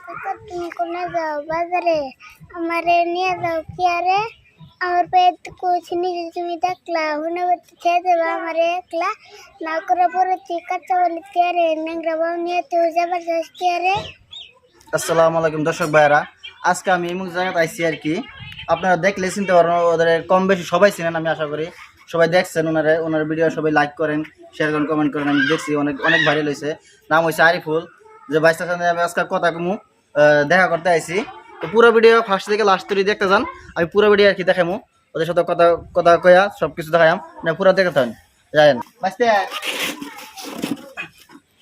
কাকা তুমি কোনে যাও বাজারে আমারে নিয়ে যাও কি আরে আমার পেট কুছ নিয়ে তুমি দেখলা হুনে ছেড়ে দেবা আমারে একলা না করে পড়েছি কাচ্চা বলি কি আরে নেংরা বাউ নিয়ে তুই যাবার যাস কি আরে। আসসালামু আলাইকুম দর্শক ভাইরা, আজকে আমি এমন জায়গায় আইছি আর কি। আপনারা দেখলে চিনতে পারেন, ওদের কম বেশি সবাই চিনেন, আমি আশা করি সবাই দেখছেন। ওনার ভিডিও সবাই লাইক করেন, শেয়ার করেন, কমেন্ট করেন। আমি দেখছি অনেক অনেক ভাইরাল হয়েছে। নাম হয়েছে আরিফুল। যে বাইশটার সাথে আমি আজকে কথা কমু দেখা করতে আইছি। তো পুরো ভিডিও ফার্স্ট থেকে লাস্ট তৈরি দেখতে যান। আমি পুরো ভিডিও আর কি দেখামু, ওদের সাথে কথা কথা কয়া সব কিছু দেখাম না, পুরো দেখতে হন জানেন বাইশতে।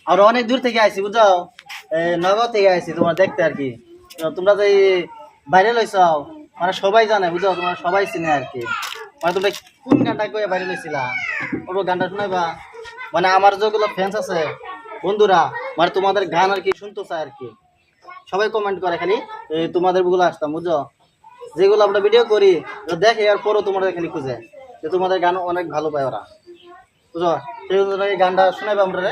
আর অনেক দূর থেকে আইছি বুঝছো, নগর থেকে আইছি তোমার দেখতে আর কি। তো তোমরা যে ভাইরাল হয়েছ মানে সবাই জানে বুঝছো, তোমরা সবাই চিনে আর কি। মানে তোমরা কোন গানটা কয়ে ভাইরাল হয়েছিলা ওর গানটা শোনাইবা। মানে আমার যেগুলো ফ্যান্স আছে বন্ধুরা, মানে তোমাদের গান আর কি শুনতে চায় আর কি। সবাই কমেন্ট করে খালি তোমাদের গুলো আসতাম বুঝছো, যেগুলো আমরা ভিডিও করি দেখে আর পরও তোমাদের খালি খুঁজে যে তোমাদের গান অনেক ভালো পায় ওরা বুঝছো। সেই এই গানটা শোনাইবা আমরা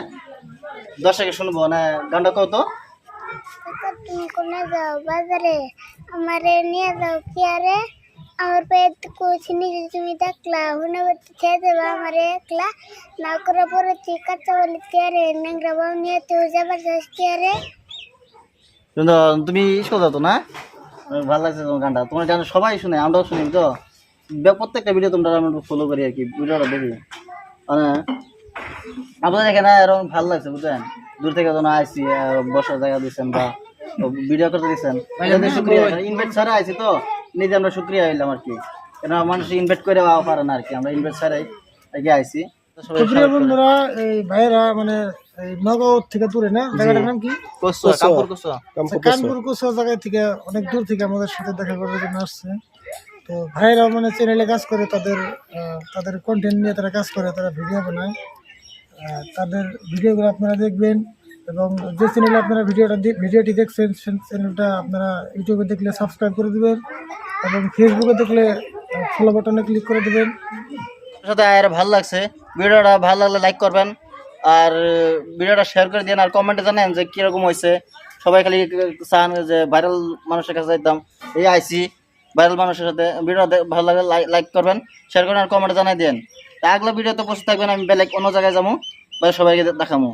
দর্শকে শুনবো না গানটা কত। কাকা তুমি কোনে যাও বাজারে আমারে নিয়ে যাও কি আরে আমার পেট কুছ নিয়ে তুমি দেখলা হুনে ছেড়ে দেবা আমারে একলা না করে পড়েছি কাচ্চা বলি কি আরে নেংরা বাউ নিয়ে তুই যাবার যাস কি আরে। কিন্তু তুমি শোনো তো না, ভালো লাগছে তোমার গানটা। তোমার গান সবাই শুনে, আমরাও শুনি তো। প্রত্যেকটা ভিডিও তোমরা আমরা ফলো করি আর কি, ভিডিওটা দেখি। মানে আপনাদের এখানে এরকম ভালো লাগছে বুঝলেন। দূর থেকে যখন আইসি বসার জায়গা দিচ্ছেন বা ভিডিও করতে দিচ্ছেন, শুক্রিয়া। ইনভাইট ছাড়া আইসি তো নিজে আমরা শুক্রিয়া হইলাম আর কি। কেন মানুষ ইনভাইট করে পারে না আর কি, আমরা ইনভাইট ছাড়াই আগে আইসি। প্রিয় বন্ধুরা, এই ভাইরা মানে এই নগাঁও থেকে দূরে না, জায়গাটার নাম কি? কানপুর কুসুয়া জায়গা থেকে অনেক দূর থেকে আমাদের সাথে দেখা করার জন্য আসছে। তো ভাইরা মানে চ্যানেলে কাজ করে, তাদের কন্টেন্ট নিয়ে তারা কাজ করে, তারা ভিডিও বানায়। তাদের ভিডিওগুলো আপনারা দেখবেন, এবং যে চ্যানেলে আপনারা ভিডিওটি দেখছেন চ্যানেলটা আপনারা ইউটিউবে দেখলে সাবস্ক্রাইব করে দেবেন, এবং ফেসবুকে দেখলে ফলো বাটনে ক্লিক করে দেবেন। সাথে আর ভালো লাগছে ভিডিওটা, ভালো লাগলে লাইক করবেন আর ভিডিওটা শেয়ার করে দিন। আর কমেন্টে জানেন যে কিরকম হয়েছে। সবাই খালি চান যে ভাইরাল মানুষের কাছে যেতাম, এই আইসি ভাইরাল মানুষের সাথে। ভিডিও ভালো লাগলে লাইক করবেন, শেয়ার করবেন আর কমেন্টে জানাই দেন। আগলা ভিডিওতে বসে থাকবেন, আমি বেলেগ অন্য জায়গায় যাবো বা সবাইকে দেখাবো।